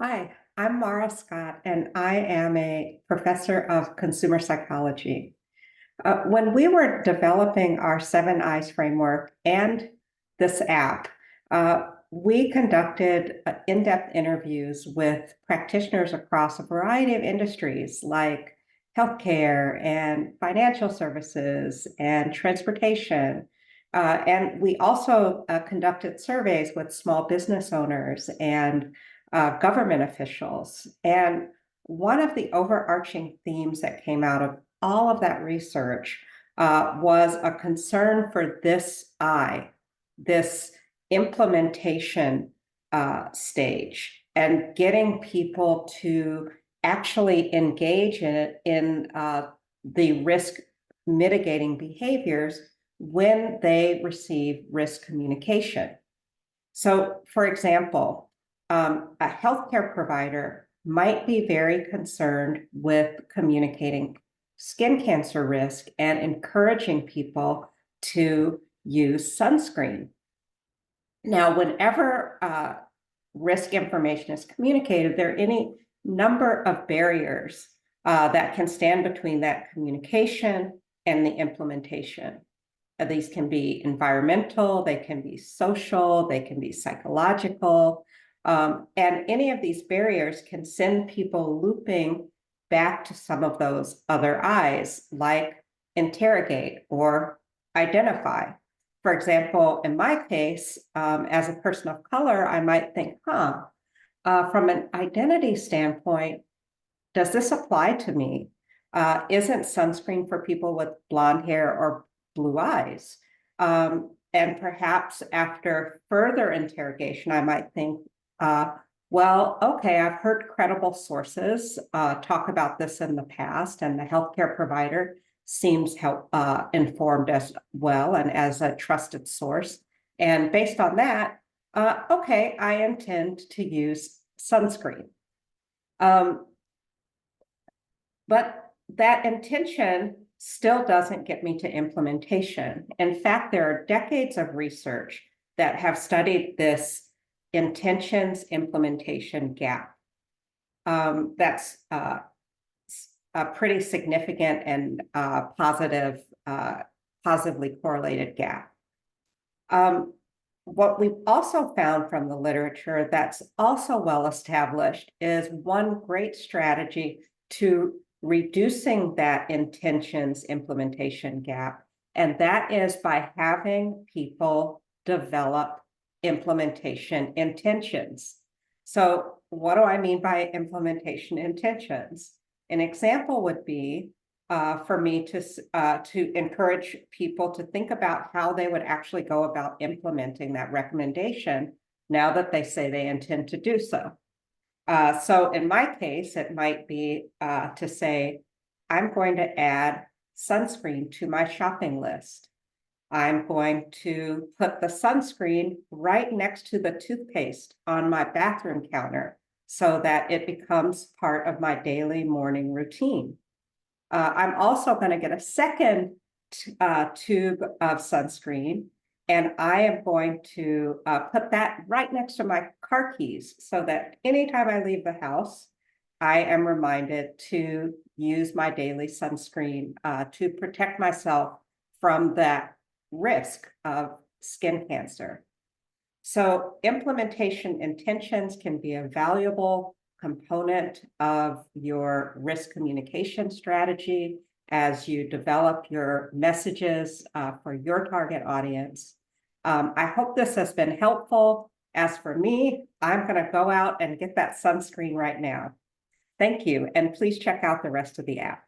Hi, I'm Maura Scott, and I am a professor of consumer psychology. When we were developing our Seven Eyes framework and this app, we conducted in-depth interviews with practitioners across a variety of industries like healthcare and financial services and transportation. And we also conducted surveys with small business owners and government officials. And one of the overarching themes that came out of all of that research was a concern for this this implementation stage, and getting people to actually engage in it in the risk mitigating behaviors when they receive risk communication. So, for example, a healthcare provider might be very concerned with communicating skin cancer risk and encouraging people to use sunscreen. Now, whenever risk information is communicated, there are any number of barriers that can stand between that communication and the implementation. These can be environmental, they can be social, they can be psychological. And any of these barriers can send people looping back to some of those other eyes, like interrogate or identify. For example, in my case, as a person of color, I might think, from an identity standpoint, does this apply to me? Isn't sunscreen for people with blonde hair or blue eyes? And perhaps after further interrogation, I might think, well, okay, I've heard credible sources talk about this in the past, and the healthcare provider seems informed as well and as a trusted source. And based on that, okay, I intend to use sunscreen. But that intention still doesn't get me to implementation. In fact, there are decades of research that have studied this intentions implementation gap. That's a pretty significant and positively correlated gap. What we've also found from the literature that's also well established is one great strategy to reducing that intentions implementation gap, and that is by having people develop implementation intentions. So what do I mean by implementation intentions? An example would be for me to encourage people to think about how they would actually go about implementing that recommendation now that they say they intend to do so. So in my case, it might be to say, I'm going to add sunscreen to my shopping list. I'm going to put the sunscreen right next to the toothpaste on my bathroom counter so that it becomes part of my daily morning routine. I'm also going to get a second tube of sunscreen, and I am going to put that right next to my car keys so that anytime I leave the house, I am reminded to use my daily sunscreen to protect myself from that risk of skin cancer. So implementation intentions can be a valuable component of your risk communication strategy as you develop your messages for your target audience. I hope this has been helpful. As for me, I'm going to go out and get that sunscreen right now. Thank you, and please check out the rest of the app.